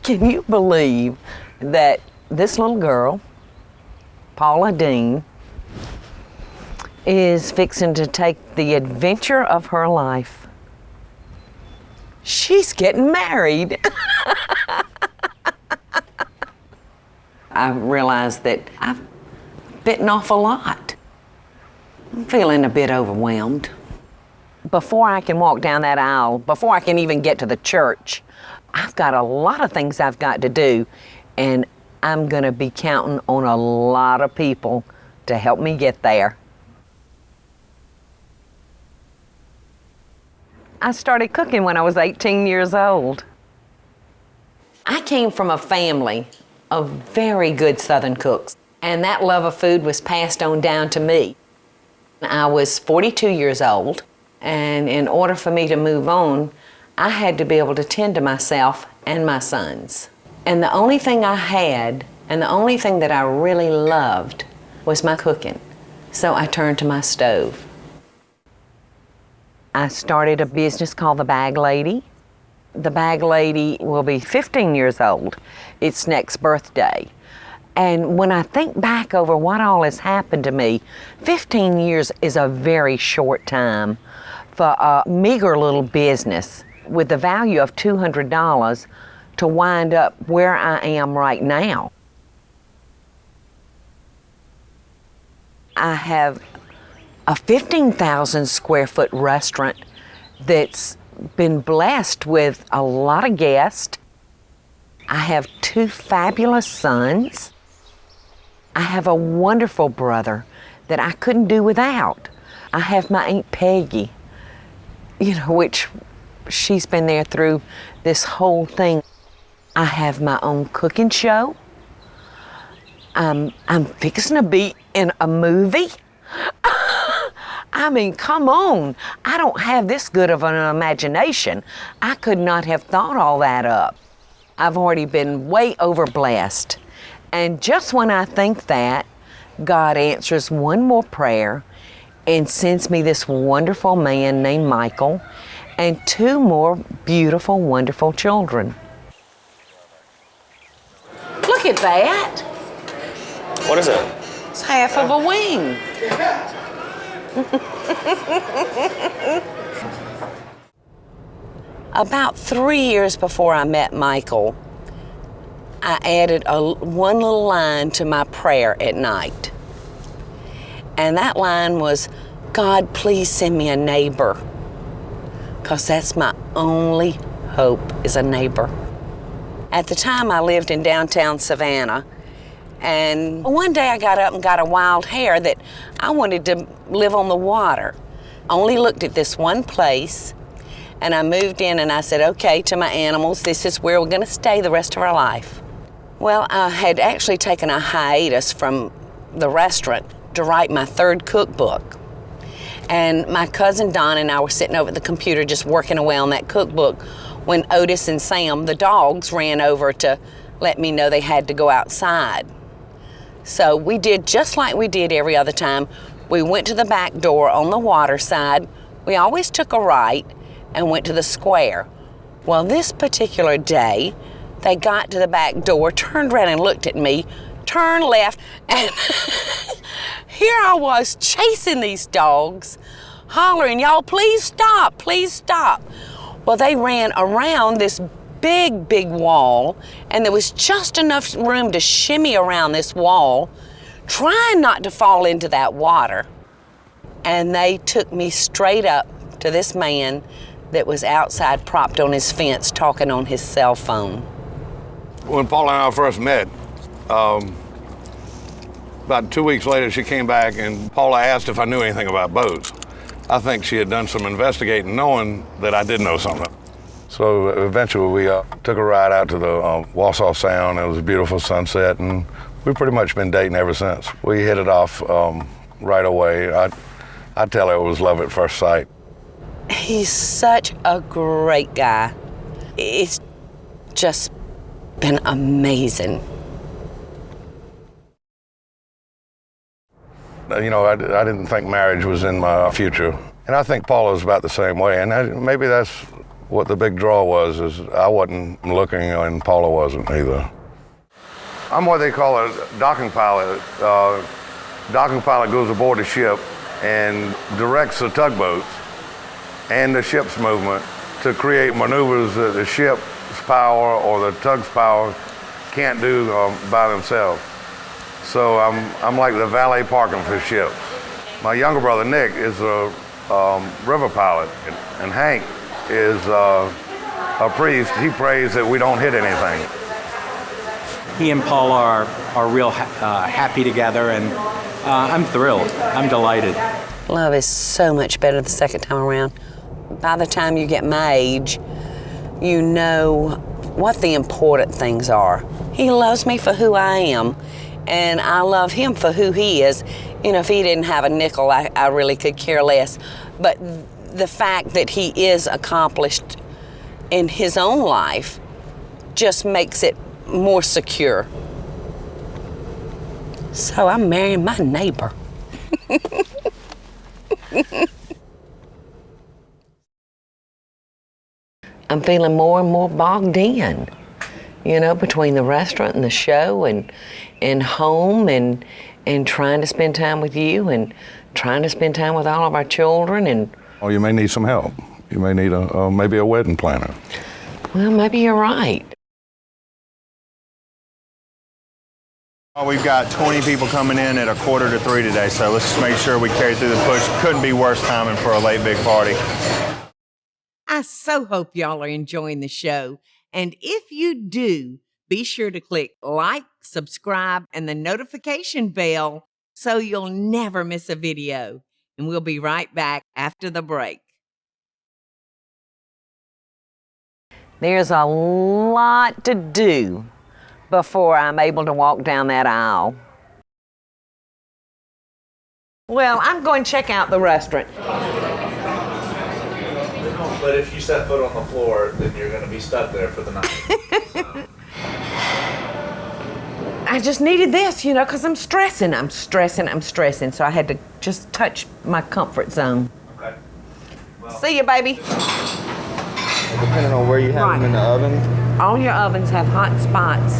Can you believe that this little girl, Paula Deen, is fixing to take the adventure of her life? She's getting married. I realized that I've bitten off a lot. I'm feeling a bit overwhelmed. Before I can walk down that aisle, before I can even get to the church, I've got a lot of things I've got to do, and I'm gonna be counting on a lot of people to help me get there. I started cooking when I was 18 years old. I came from a family of very good Southern cooks, and that love of food was passed on down to me. I was 42 years old, and in order for me to move on, I had to be able to tend to myself and my sons. And the only thing I had, and the only thing that I really loved, was my cooking. So I turned to my stove. I started a business called The Bag Lady. The Bag Lady will be 15 years old. Its next birthday. And when I think back over what all has happened to me, 15 years is a very short time for a meager little business with the value of $200 to wind up where I am right now. I have a 15,000 square foot restaurant that's been blessed with a lot of guests. I have 2 fabulous sons. I have a wonderful brother that I couldn't do without. I have my Aunt Peggy, which she's been there through this whole thing. I have my own cooking show. I'm fixing to be in a movie. I mean, come on. I don't have this good of an imagination. I could not have thought all that up. I've already been way overblessed. And just when I think that, God answers one more prayer and sends me this wonderful man named Michael and 2 more beautiful, wonderful children. Look at that. What is it? It's half of a wing. About 3 years before I met Michael, I added one little line to my prayer at night. And that line was, God, please send me a neighbor, because that's my only hope is a neighbor. At the time, I lived in downtown Savannah, and one day I got up and got a wild hair that I wanted to live on the water. I only looked at this one place, and I moved in and I said, okay, to my animals, this is where we're gonna stay the rest of our life. Well, I had actually taken a hiatus from the restaurant to write my 3rd cookbook. And my cousin Don and I were sitting over at the computer just working away on that cookbook when Otis and Sam, the dogs, ran over to let me know they had to go outside. So we did just like we did every other time. We went to the back door on the water side. We always took a right and went to the square. Well, this particular day, they got to the back door, turned around and looked at me, turned left, and here I was chasing these dogs, hollering, y'all, please stop, please stop. Well, they ran around this big, big wall, and there was just enough room to shimmy around this wall, trying not to fall into that water. And they took me straight up to this man that was outside propped on his fence talking on his cell phone. When Paula and I first met, about 2 weeks later, she came back and Paula asked if I knew anything about boats. I think she had done some investigating, knowing that I did know something. So eventually we took a ride out to the Wausau Sound. It was a beautiful sunset, and we've pretty much been dating ever since. We hit it off right away. I tell her it was love at first sight. He's such a great guy. It's just been amazing. You know, I didn't think marriage was in my future. And I think Paula's about the same way. And maybe that's what the big draw was is I wasn't looking and Paula wasn't either. I'm what they call a docking pilot. Docking pilot goes aboard the ship and directs the tugboats and the ship's movement to create maneuvers that the ship's power or the tug's power can't do by themselves. So I'm like the valet parking for ships. My younger brother Nick is a river pilot, and Hank is a priest. He prays that we don't hit anything. He and Paula are real happy together, and I'm thrilled. I'm delighted. Love is so much better the second time around. By the time you get my age, you know what the important things are. He loves me for who I am, and I love him for who he is. You know, if he didn't have a nickel, I really could care less. But the fact that he is accomplished in his own life just makes it more secure. So I'm marrying my neighbor. I'm feeling more and more bogged in, you know, between the restaurant and the show and home and trying to spend time with you and trying to spend time with all of our children. And Oh, you may need some help. You may need maybe a wedding planner. well, maybe you're right. We've got 20 people coming in at 2:45 today, so let's just make sure we carry through the push. Couldn't be worse timing for a late big party. I so hope y'all are enjoying the show. And if you do, be sure to click like, subscribe, and the notification bell so you'll never miss a video. And we'll be right back after the break. There's a lot to do before I'm able to walk down that aisle. Well, I'm going to check out the restaurant. But if you set foot on the floor, then you're going to be stuck there for the night. I just needed this, you know, because I'm stressing. So I had to just touch my comfort zone. Okay. Well, See you, baby. Depending on where you have them in the oven. All your ovens have hot spots,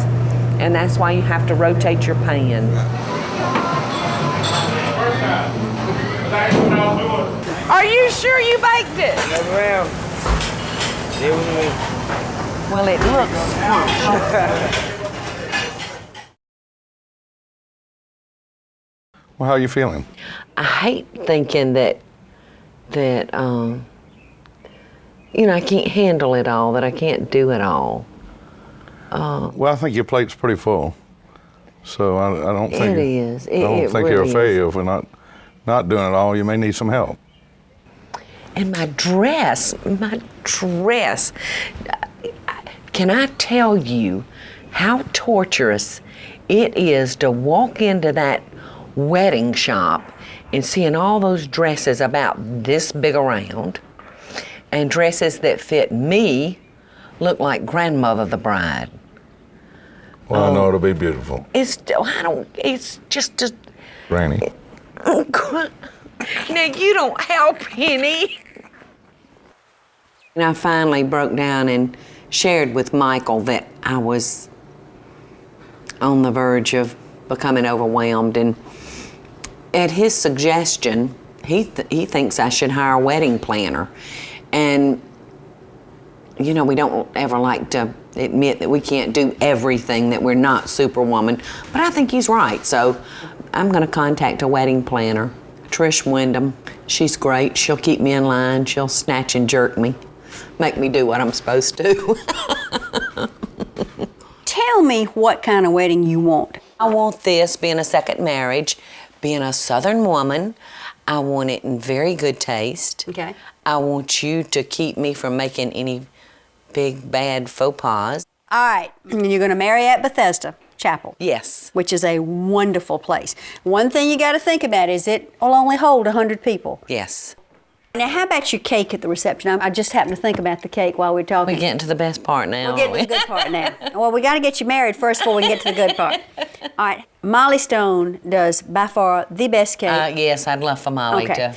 and that's why you have to rotate your pan. Are you sure you baked it? Yes, ma'am. Deal with me. Well, it looks scrumptious. Well, how are you feeling? I hate thinking that you know, I can't handle it all, that I can't do it all. Well, I think your plate's pretty full. So I don't think It is. I don't It think you're a really failure for not doing it all. You may need some help. And my dress. Can I tell you how torturous it is to walk into that wedding shop and seeing all those dresses about this big around, and dresses that fit me look like grandmother the bride. Well, I know it'll be beautiful. It's just a... Granny. Now, you don't help any. And I finally broke down and shared with Michael that I was on the verge of becoming overwhelmed. And at his suggestion, he thinks I should hire a wedding planner. And, you know, we don't ever like to admit that we can't do everything, that we're not Superwoman. But I think he's right. So I'm going to contact a wedding planner, Trish Wyndham. She's great. She'll keep me in line. She'll snatch and jerk me, make me do what I'm supposed to. Tell me what kind of wedding you want. I want this being a second marriage, being a Southern woman. I want it in very good taste. Okay. I want you to keep me from making any big bad faux pas. All right, and you're going to marry at Bethesda Chapel. Yes. Which is a wonderful place. One thing you got to think about is it will only hold 100 people. Yes. Now, how about your cake at the reception? I just happened to think about the cake while we're talking. We're getting to the best part now. We're getting to the good part now. Well, we got to get you married first before we can get to the good part. All right, Molly Stone does by far the best cake. Yes, I'd love for Molly to.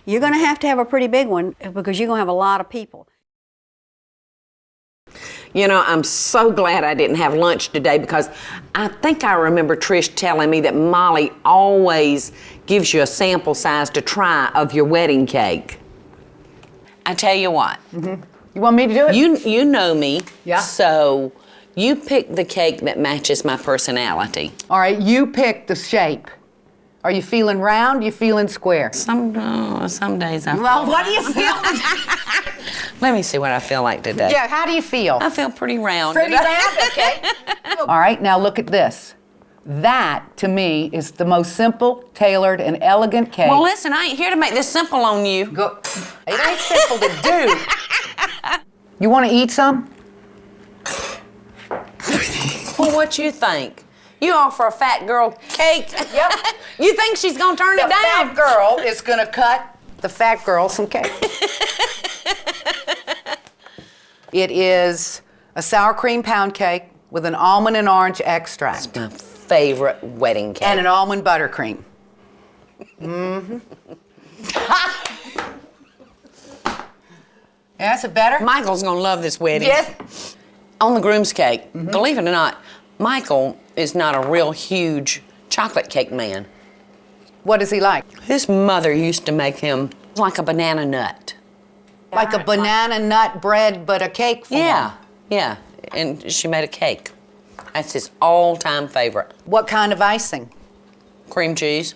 You're going to have a pretty big one because you're going to have a lot of people. You know, I'm so glad I didn't have lunch today because I think I remember Trish telling me that Molly always gives you a sample size to try of your wedding cake. I tell you what. Mm-hmm. You want me to do it? You know me. Yeah. So you pick the cake that matches my personality. All right, you pick the shape. Are you feeling round? You feeling square? Some days I feel. Well, what do you feel? Let me see what I feel like today. Yeah, how do you feel? I feel pretty round. Pretty round? Okay. All right, now look at this. That, to me, is the most simple, tailored, and elegant cake. Well, listen, I ain't here to make this simple on you. Go. It ain't simple to do. You want to eat some? Well, what you think? You offer a fat girl cake. Yep. You think she's gonna turn it down? The fat girl is gonna cut the fat girl some cake. It is a sour cream pound cake with an almond and orange extract. It's my favorite wedding cake. And an almond buttercream. Mm-hmm. Yeah, is it better? Michael's gonna love this wedding. Yes. On the groom's cake, believe it or not, Michael is not a real huge chocolate cake man. What is he like? His mother used to make him like a banana nut. Like a banana nut bread, but a cake form. Yeah, and she made a cake. That's his all-time favorite. What kind of icing? Cream cheese.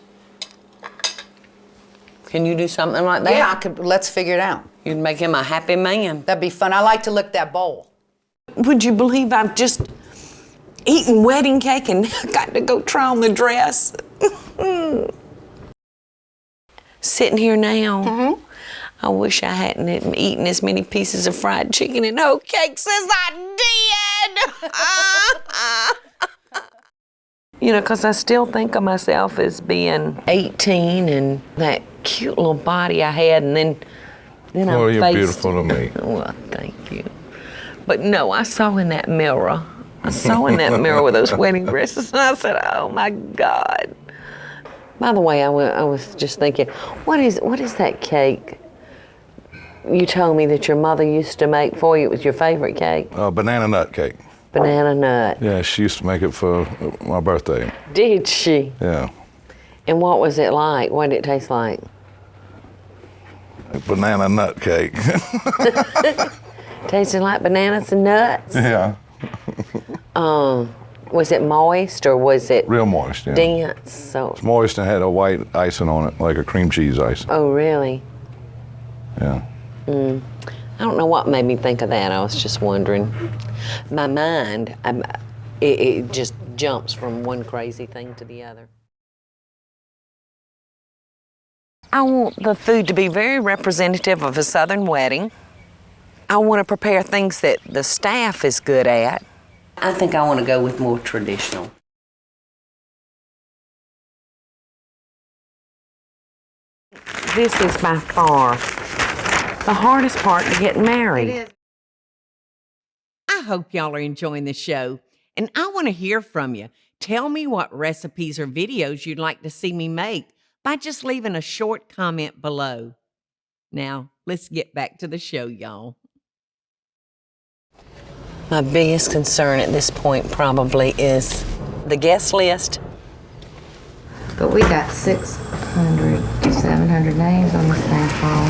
Can you do something like that? Yeah, I could. Let's figure it out. You'd make him a happy man. That'd be fun. I like to lick that bowl. Would you believe I've just eaten wedding cake and got to go try on the dress? Sitting here now, I wish I hadn't eaten as many pieces of fried chicken and hoe cakes as I did. You know, because I still think of myself as being 18 and that cute little body I had, and then Oh, I'm you're faced. beautiful to me. Well, thank you. But no, I saw in that mirror. With those wedding dresses, and I said, "Oh my God!" By the way, I was just thinking, what is that cake? You told me that your mother used to make for you. It was your favorite cake. Banana nut cake. Banana nut. Yeah, she used to make it for my birthday. Did she? Yeah. And what was it like? What did it taste like? Banana nut cake. Tasted like bananas and nuts? Yeah. Was it moist or was it Real moist, yeah. dense? So. It's moist and had a white icing on it, like a cream cheese icing. Oh, really? Yeah. I don't know what made me think of that. I was just wondering. My mind, it just jumps from one crazy thing to the other. I want the food to be very representative of a Southern wedding. I want to prepare things that the staff is good at. I think I want to go with more traditional. This is by far the hardest part to get married. I hope y'all are enjoying the show, and I want to hear from you. Tell me what recipes or videos you'd like to see me make by just leaving a short comment below. Now, let's get back to the show, y'all. My biggest concern at this point probably is the guest list. But we got 600 to 700 names on this thing, Paul.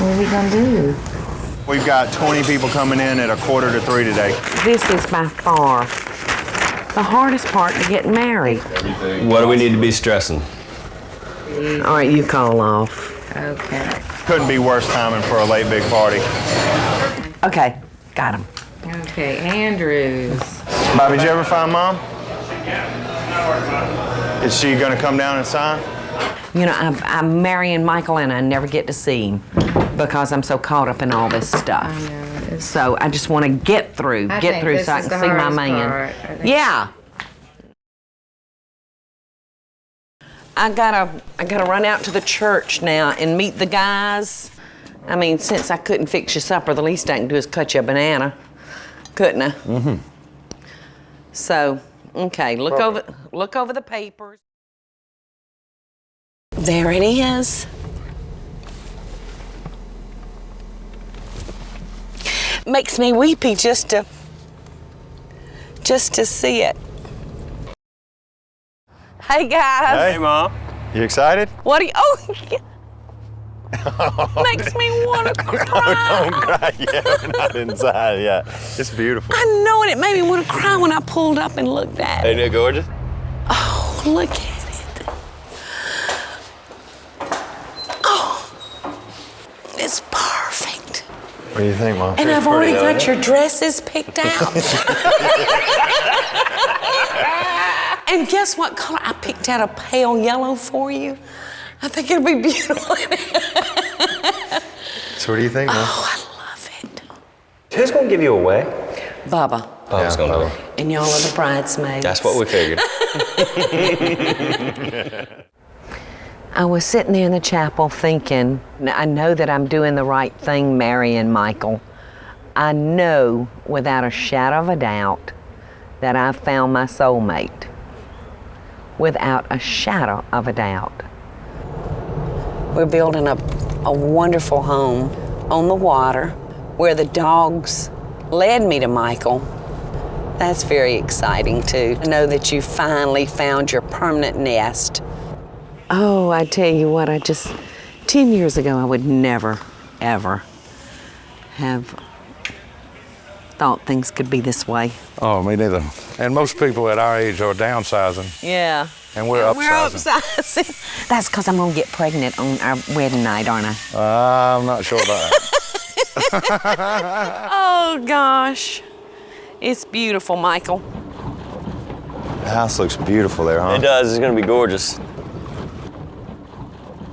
What are we gonna do? We've got 20 people coming in at 2:45 today. This is by far the hardest part to get married. What do we need to be stressing? All right, you call off. Okay. Couldn't be worse timing for a late big party. Okay, got him. Okay, Andrews. Bobby, did you ever find Mom? Is she gonna come down and sign? You know, I'm marrying Michael and I never get to see him because I'm so caught up in all this stuff. I know. So I just want to get through so I can see my man. Yeah. I gotta run out to the church now and meet the guys. I mean, since I couldn't fix your supper, the least I can do is cut you a banana, couldn't I? Mm-hmm. So, okay, look over the papers. There it is. makes me weepy just to see it. Hey guys. Hey, Mom. You excited? What do you? Oh, makes me want to cry. Don't cry yet. We're not inside yet. It's beautiful. I know it. It made me want to cry when I pulled up and looked at it. Ain't it gorgeous? Oh, look at it. Oh, it's perfect. What do you think, Mom? And I've already got your dresses picked out. And guess what color? I picked out a pale yellow for you. I think it'll be beautiful. So what do you think, Mom? Oh, I love it. Who's gonna give you away? Bubba. Bubba's gonna do it. And y'all are the bridesmaids. That's what we figured. I was sitting there in the chapel thinking, I know that I'm doing the right thing marrying Michael. I know without a shadow of a doubt that I've found my soulmate. Without a shadow of a doubt. We're building a wonderful home on the water where the dogs led me to Michael. That's very exciting too, to know that you finally found your permanent nest. Oh, I tell you what, 10 years ago, I would never, ever have thought things could be this way. Oh, me neither. And most people at our age are downsizing. Yeah. And we're upsizing. We're upsizing. That's because I'm going to get pregnant on our wedding night, aren't I? I'm not sure about that. Oh, gosh. It's beautiful, Michael. The house looks beautiful there, huh? It does. It's gonna be gorgeous.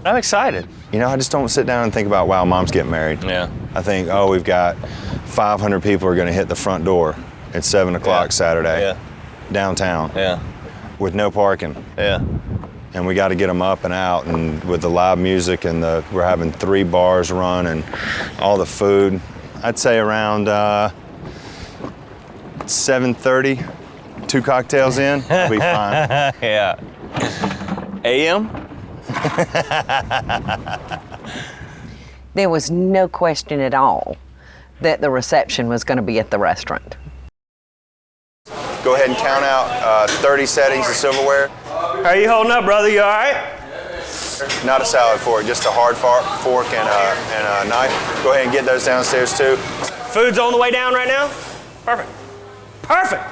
I'm excited. You know, I just don't sit down and think about, wow, Mom's getting married. Yeah. I think, oh, we've got 500 people are going to hit the front door at 7 o'clock Saturday downtown with no parking. Yeah. And we got to get them up and out, and with the live music and we're having 3 bars run and all the food. I'd say around 7:30, 2 cocktails in, we'll be fine. Yeah. AM? There was no question at all that the reception was going to be at the restaurant. Go ahead and count out 30 settings of silverware. How are you holding up, brother? You all right? Not a salad fork, just a hard fork and a knife. Go ahead and get those downstairs too. Food's on the way down right now? Perfect. Perfect.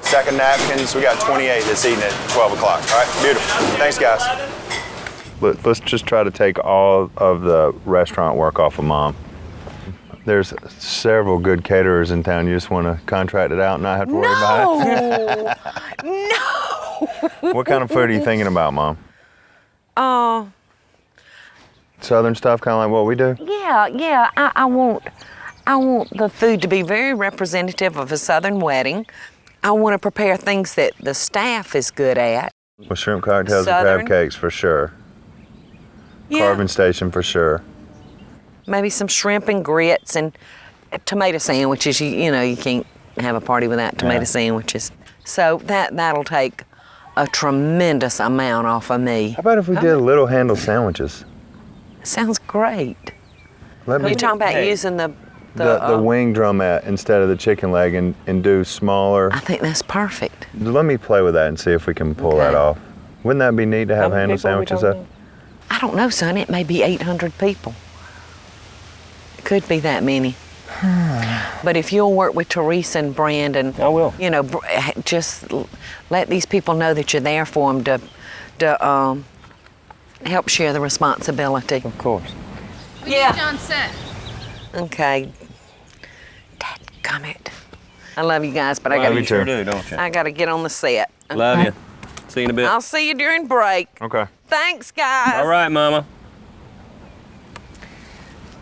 Stack of napkins, we got 28 that's eating at 12 o'clock. All right, beautiful. Thanks, guys. Let's just try to take all of the restaurant work off of Mom. There's several good caterers in town. You just want to contract it out and not have to worry about it? No! What kind of food are you thinking about, Mom? Southern stuff, kind of like what we do? Yeah. I want the food to be very representative of a Southern wedding. I want to prepare things that the staff is good at. Well, shrimp cocktails and crab cakes for sure. Yeah. Carving station for sure. Maybe some shrimp and grits and tomato sandwiches. You know, you can't have a party without tomato sandwiches. So that'll take a tremendous amount off of me. How about if we did little handle sandwiches? Sounds great. You're talking about using the wing drumette instead of the chicken leg and do smaller. I think that's perfect. Let me play with that and see if we can pull that off. Wouldn't that be neat to have handle sandwiches though? I don't know, son. It may be 800 people. It could be that many. But if you'll work with Teresa and Brandon, I will. You know, just let these people know that you're there for them to help share the responsibility. Of course. Yeah. John set. Okay. Dadgummit. I love you guys, but I You sure do, don't you? I gotta get on the set. Okay? Love you. See you in a bit. I'll see you during break. Okay. Thanks, guys. All right, Mama.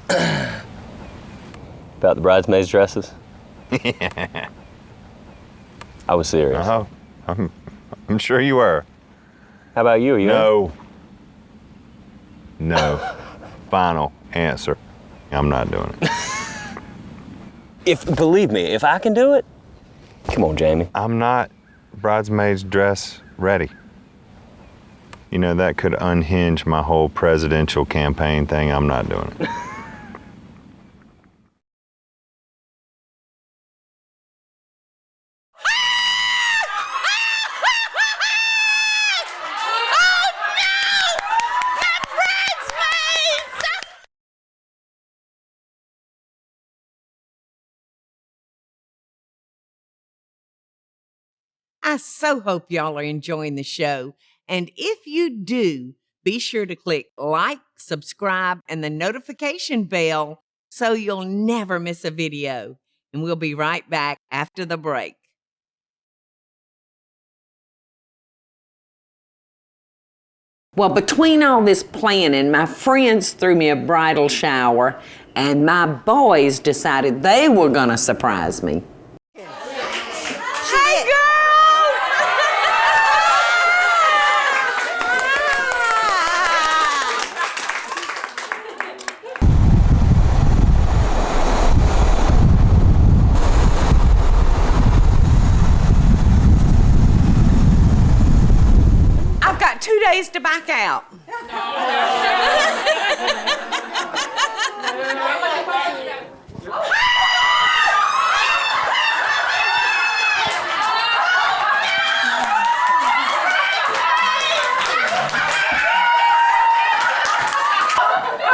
About the bridesmaids' dresses? I was serious. I'm sure you were. How about you? Are you? No. Final answer. I'm not doing it. Believe me, if I can do it, come on, Jamie. I'm not bridesmaid's dress ready. You know, that could unhinge my whole presidential campaign thing. I'm not doing it. I so hope y'all are enjoying the show. And if you do, be sure to click like, subscribe, and the notification bell so you'll never miss a video. And we'll be right back after the break. Well, between all this planning, my friends threw me a bridal shower, and my boys decided they were gonna surprise me. Hey, girls! I've got 2 days to back out.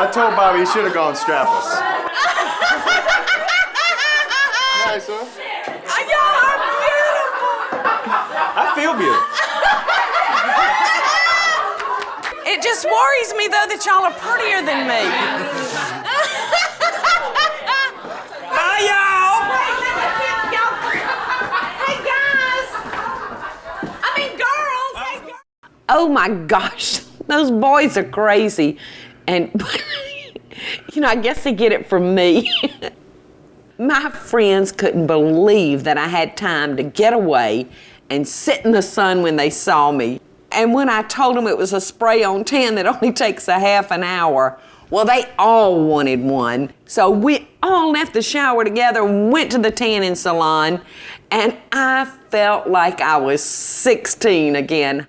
I told Bobby he should have gone strapless. Nice, huh? Y'all are beautiful. I feel beautiful. It just worries me, though, that y'all are prettier than me. Bye, y'all. Hey, guys! girls! Oh, my gosh. Those boys are crazy. And, I guess they get it from me. My friends couldn't believe that I had time to get away and sit in the sun when they saw me. And when I told them it was a spray-on tan that only takes a half an hour, well, they all wanted one. So we all left the shower together, went to the tanning salon, and I felt like I was 16 again.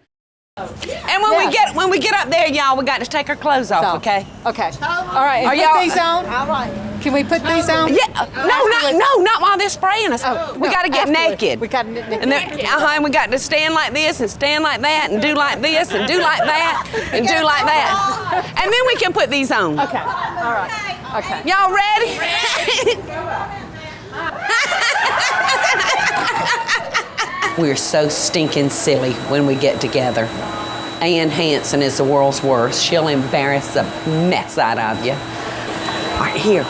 And when we get up there, y'all, we got to take our clothes off, okay? Okay. All right. Are Put y'all these on? All right. Can we put these on? Yeah. Not while they're spraying us. We got to get naked. We got to get naked. And we got to stand like this and stand like that and do like this and do like that and do like that. And then we can put these on. Okay. All right. Okay. Y'all ready? We're so stinking silly when we get together. Ann Hansen is the world's worst. She'll embarrass the mess out of you. All right, here's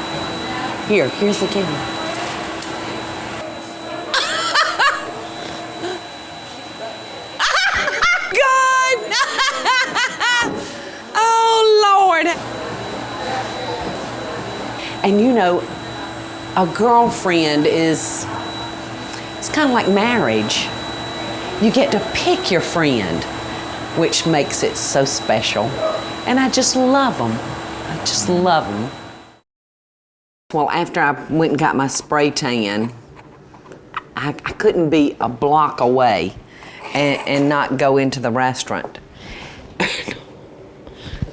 the camera. God! Oh, Lord. And a girlfriend it's kind of like marriage. You get to pick your friend, which makes it so special. And I just love them. I just love them. Well, after I went and got my spray tan, I couldn't be a block away and not go into the restaurant.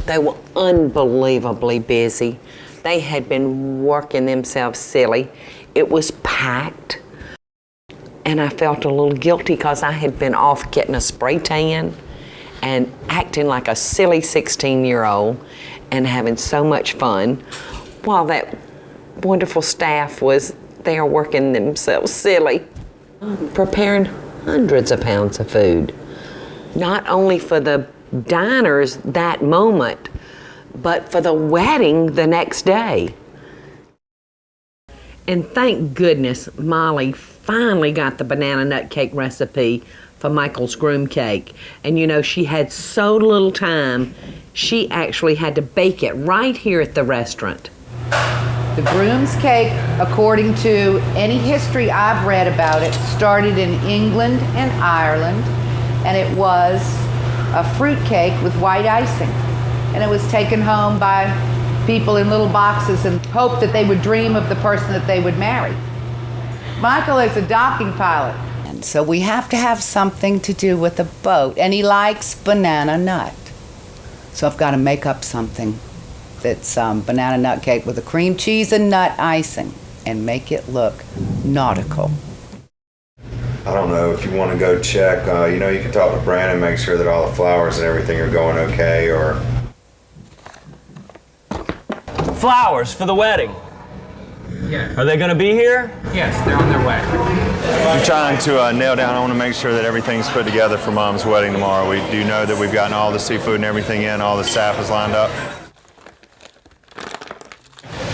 They were unbelievably busy. They had been working themselves silly. It was packed. And I felt a little guilty because I had been off getting a spray tan and acting like a silly 16-year-old and having so much fun while that wonderful staff was there working themselves silly, preparing hundreds of pounds of food, not only for the diners that moment, but for the wedding the next day. And thank goodness Molly finally got the banana nut cake recipe for Michael's groom cake. And she had so little time, she actually had to bake it right here at the restaurant. The groom's cake, according to any history I've read about it, started in England and Ireland, and it was a fruit cake with white icing. And it was taken home by people in little boxes and hoped that they would dream of the person that they would marry. Michael is a docking pilot, and so we have to have something to do with a boat, and he likes banana nut. So I've got to make up something that's banana nut cake with a cream cheese and nut icing and make it look nautical. I don't know if you want to go check, you can talk to Brandon, make sure that all the flowers and everything are going okay, or... Flowers for the wedding. Yeah. Are they going to be here? Yes, they're on their way. I'm trying to nail down. I want to make sure that everything's put together for Mom's wedding tomorrow. We do know that we've gotten all the seafood and everything in. All the staff is lined up.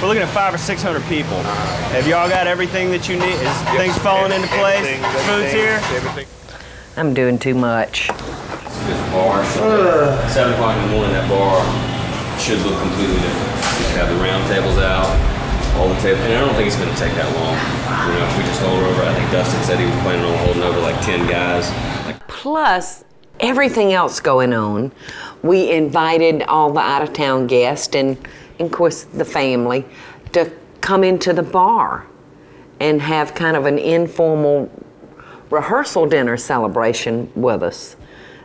We're looking at 500 or 600 people. Have y'all got everything that you need? Is things falling into place? Food's here? I'm doing too much. Bar, 7 o'clock in the morning, that bar should look completely different. We should have the round tables out, all the tables, and I don't think it's going to take that long. You know, if we just hold over, I think Dustin said he was planning on holding over like 10 guys. Plus, everything else going on. We invited all the out-of-town guests and of course the family to come into the bar and have kind of an informal rehearsal dinner celebration with us.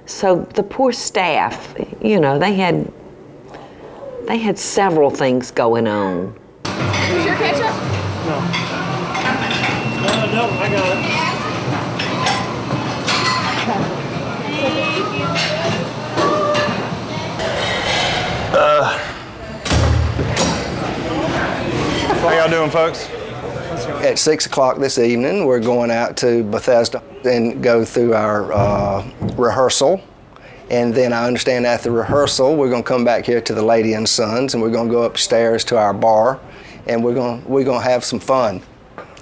So the poor staff, you know, they had several things going on. Where's your ketchup? No, I got it. How y'all doing, folks? At 6 o'clock this evening, we're going out to Bethesda and go through our rehearsal. And then I understand after rehearsal, we're going to come back here to the Lady and Sons, and we're going to go upstairs to our bar, and we're going to have some fun.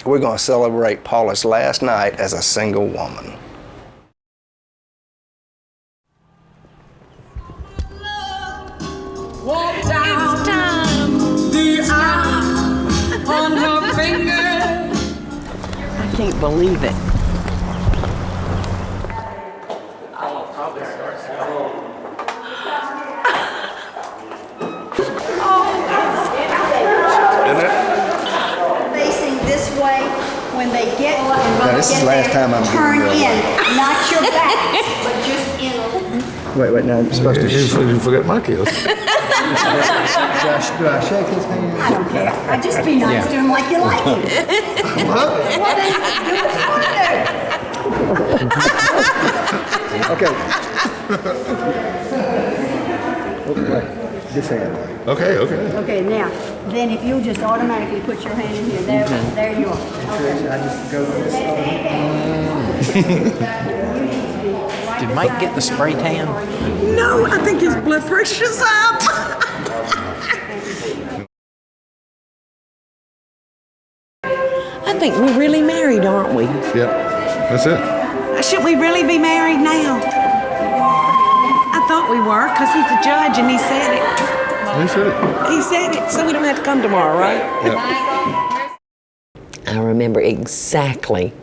We're going to celebrate Paula's last night as a single woman. Walk down it's time. The eye on her finger. I can't believe it. Facing this way when they get. Now, this is the last time I'm turn doing in, that. not your back, but just in. Wait, now I'm supposed to. You forget my kiss. Do I shake his hand? I don't care. I just be nice to him like you like him. Well, then do what you want to do. Okay. Okay. This hand. Okay. Okay, now, then if you'll just automatically put your hand in here, there you are. Okay. I just go with this. Did Mike get the spray tan? No, I think his blood pressure's up. I think we're really married, aren't we? Yep, that's it. Should we really be married now? I thought we were, because he's a judge and he said it. He said it. He said it, so we don't have to come tomorrow, right? Yep. I remember exactly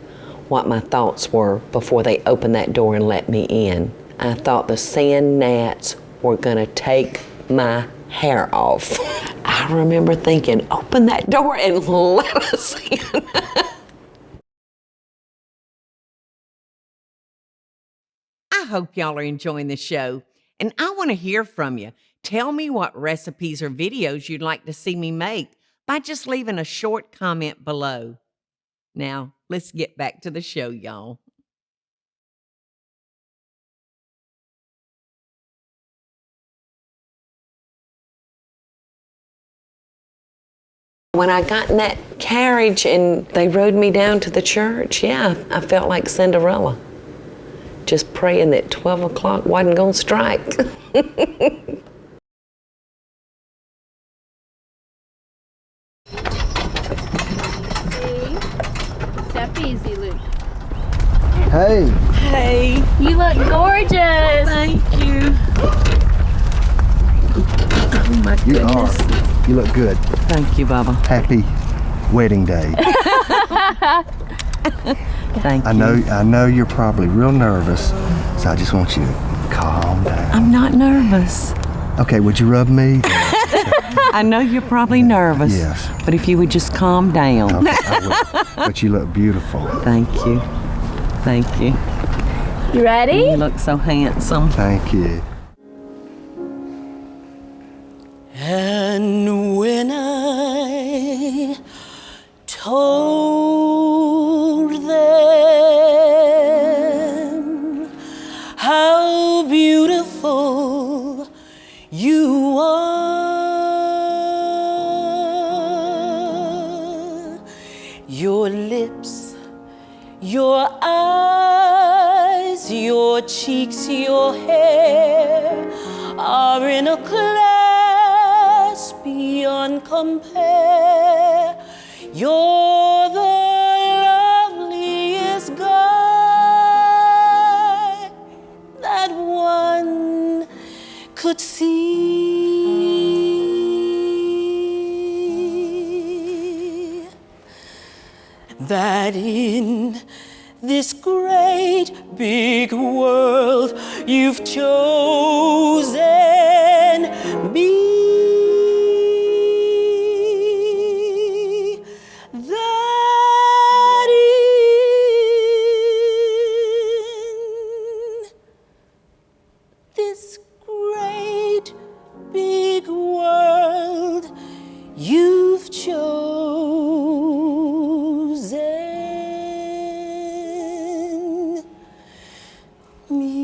what my thoughts were before they opened that door and let me in. I thought the sand gnats were gonna take my hair off. I remember thinking, open that door and let us in. I hope y'all are enjoying the show, and I want to hear from you. Tell me what recipes or videos you'd like to see me make by just leaving a short comment below. Now, let's get back to the show, y'all. When I got in that carriage and they rode me down to the church, yeah, I felt like Cinderella. Just praying that 12 o'clock wasn't gonna strike. Step easy, Luke. Hey. Hey. You look gorgeous. Thank you. Oh my goodness. You look good. Thank you, Bubba. Happy wedding day. Thank you. I know you're probably real nervous, so I just want you to calm down. I'm not nervous. Okay, would you rub me? I know you're probably nervous. Yes. But if you would just calm down. Okay, I will. But you look beautiful. Thank you. Thank you. You ready? You look so handsome. Thank you. And when I told them how beautiful you are, your lips, your your cheeks, your hair are in a class beyond compare. You're the loveliest guy that one could see. That in this great big world you've chosen me. That in this great big world you've chosen me.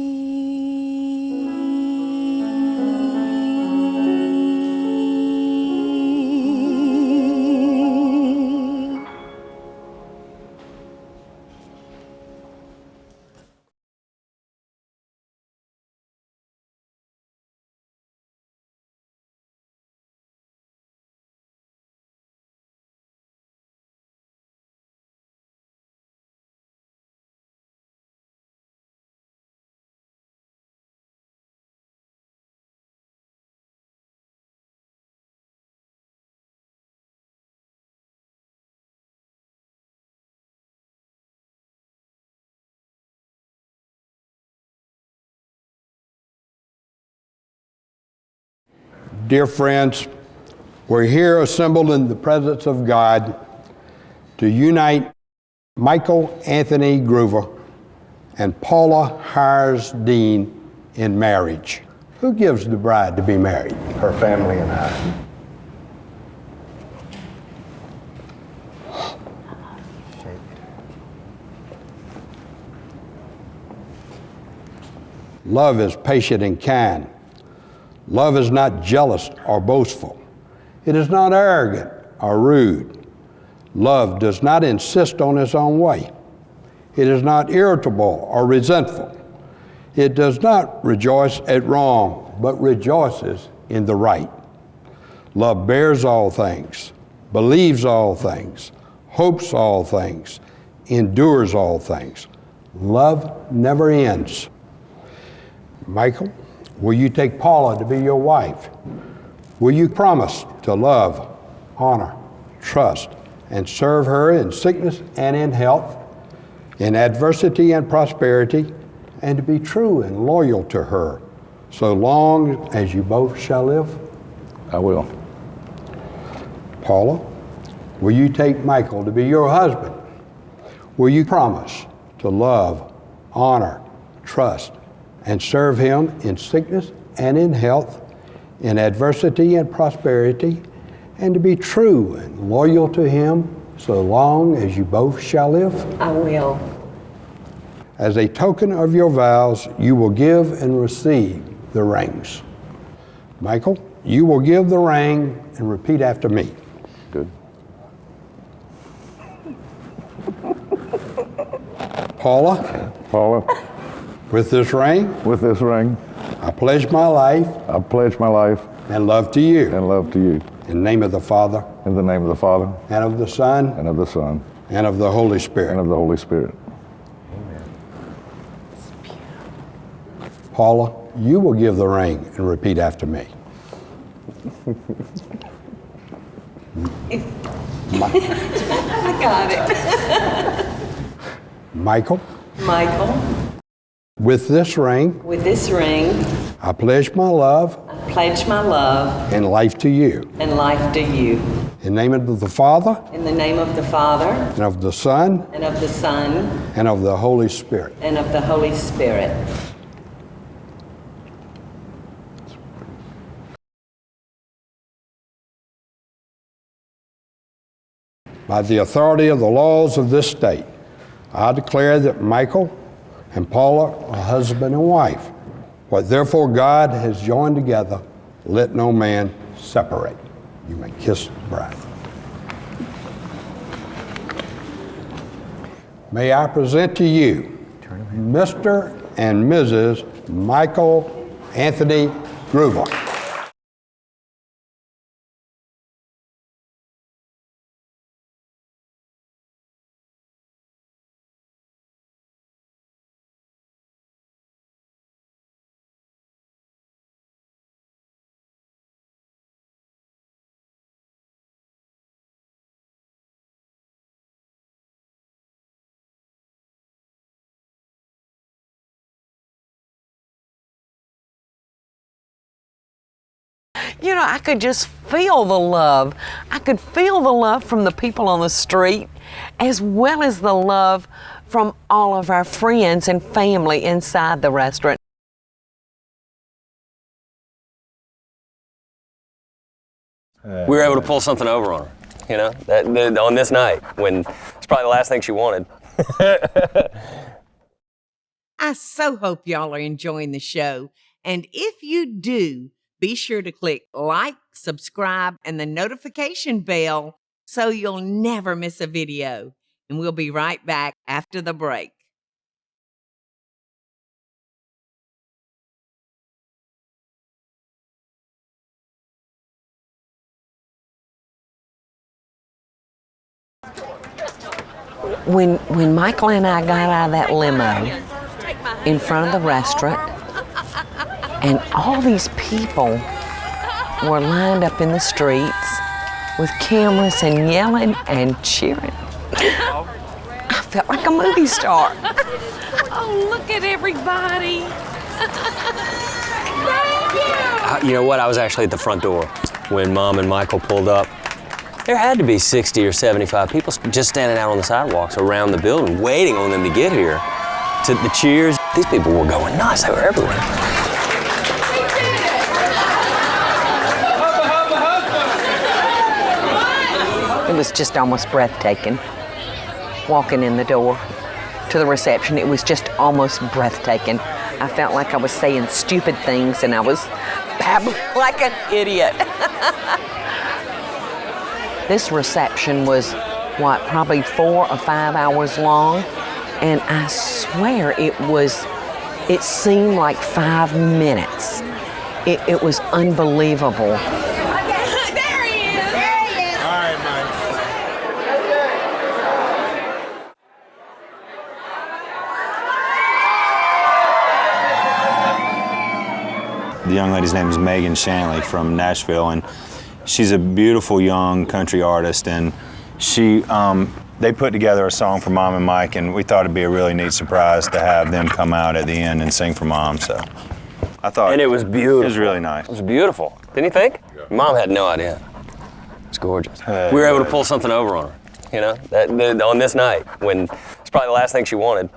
Dear friends, we're here assembled in the presence of God to unite Michael Anthony Groover and Paula Deen in marriage. Who gives the bride to be married? Her family and I. Love is patient and kind. Love is not jealous or boastful. It is not arrogant or rude. Love does not insist on its own way. It is not irritable or resentful. It does not rejoice at wrong, but rejoices in the right. Love bears all things, believes all things, hopes all things, endures all things. Love never ends. Michael, will you take Paula to be your wife? Will you promise to love, honor, trust, and serve her in sickness and in health, in adversity and prosperity, and to be true and loyal to her, so long as you both shall live? I will. Paula, will you take Michael to be your husband? Will you promise to love, honor, trust, and serve him in sickness and in health, in adversity and prosperity, and to be true and loyal to him so long as you both shall live? I will. As a token of your vows, you will give and receive the rings. Michael, you will give the ring and repeat after me. Good. Paula, with this ring, I pledge my life, and love to you, in the name of the Father, and of the Son, and of the Holy Spirit. Paula, you will give the ring and repeat after me. I got it. Michael, with this ring, I pledge my love, and life to you. In the name of the Father, In the name of the Father, and of the Son, and of the Son, and of the Holy Spirit. and of the Holy Spirit. By the authority of the laws of this state, I declare that Michael and Paula are husband and wife. What therefore God has joined together, let no man separate. You may kiss the bride. May I present to you Mr. and Mrs. Michael Anthony Groover. You know, I could just feel the love. I could feel the love from the people on the street, as well as the love from all of our friends and family inside the restaurant. We were able to pull something over on her, you know, on this night when it's probably the last thing she wanted. I so hope y'all are enjoying the show. And if you do, be sure to click like, subscribe, and the notification bell so you'll never miss a video. And we'll be right back after the break. When Michael and I got out of that limo in front of the restaurant, and all these people were lined up in the streets with cameras and yelling and cheering, I felt like a movie star. Oh, look at everybody. Thank you. You know what? I was actually at the front door when Mom and Michael pulled up. There had to be 60 or 75 people just standing out on the sidewalks around the building, waiting on them to get here. To the cheers, these people were going nuts. They were everywhere. It was just almost breathtaking. Walking in the door to the reception, it was just almost breathtaking. I felt like I was saying stupid things and I was babbling like an idiot. This reception was, what, probably 4 or 5 hours long? And I swear it seemed like 5 minutes. It was unbelievable. There he is. There he is. All right, Mike. The young lady's name is Megan Shanley from Nashville, and she's a beautiful young country artist, and they put together a song for Mom and Mike, and we thought it'd be a really neat surprise to have them come out at the end and sing for Mom, so I thought. And it was beautiful. It was really nice. It was beautiful. Didn't you think? Yeah. Mom had no idea. It's gorgeous. We were able to pull something over on her, you know, on this night when it's probably the last thing she wanted.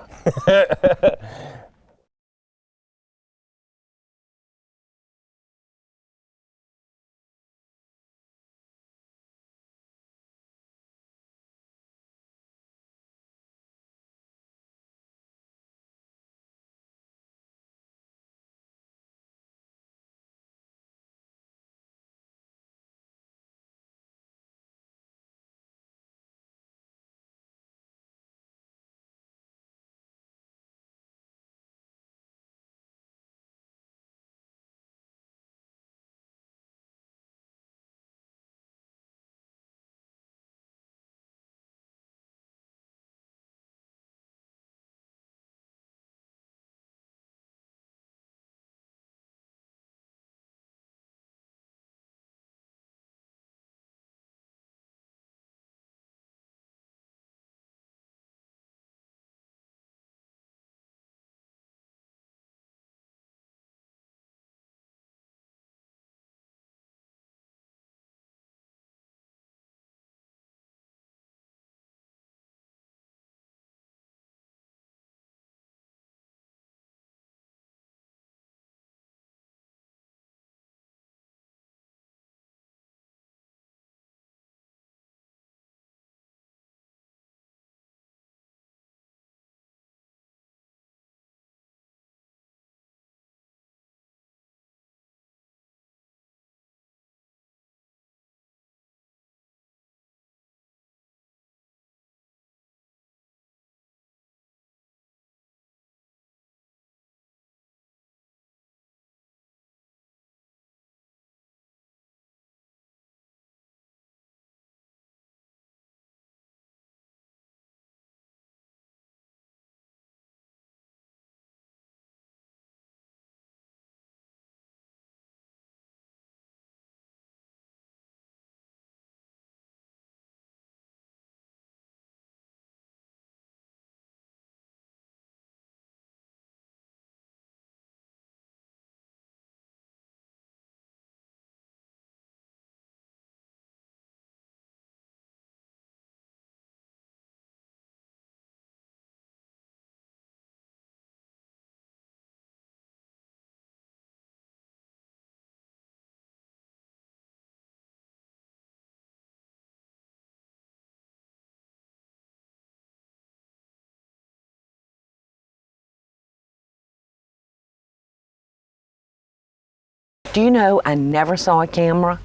Do you know I never saw a camera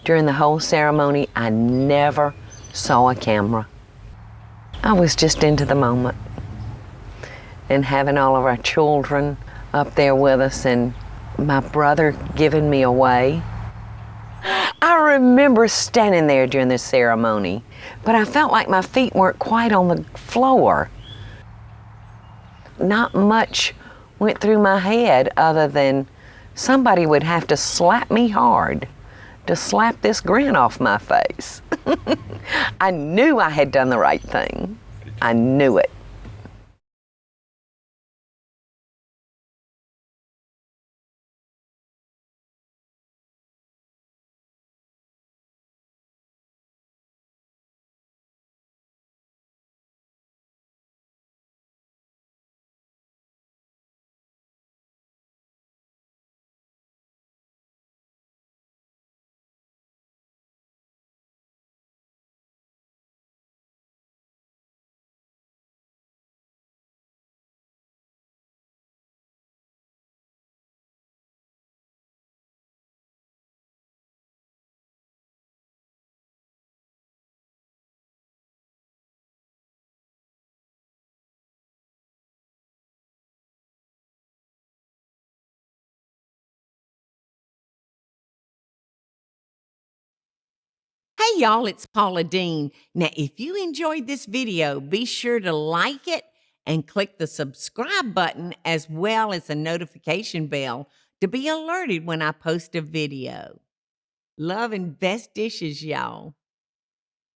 during the whole ceremony? I never saw a camera. I was just into the moment and having all of our children up there with us and my brother giving me away. I remember standing there during the ceremony, but I felt like my feet weren't quite on the floor. Not much went through my head other than somebody would have to slap me hard to slap this grin off my face. I knew I had done the right thing. I knew it. Hey y'all, it's Paula Deen. Now, if you enjoyed this video, be sure to like it and click the subscribe button as well as the notification bell to be alerted when I post a video. Love and best dishes, y'all.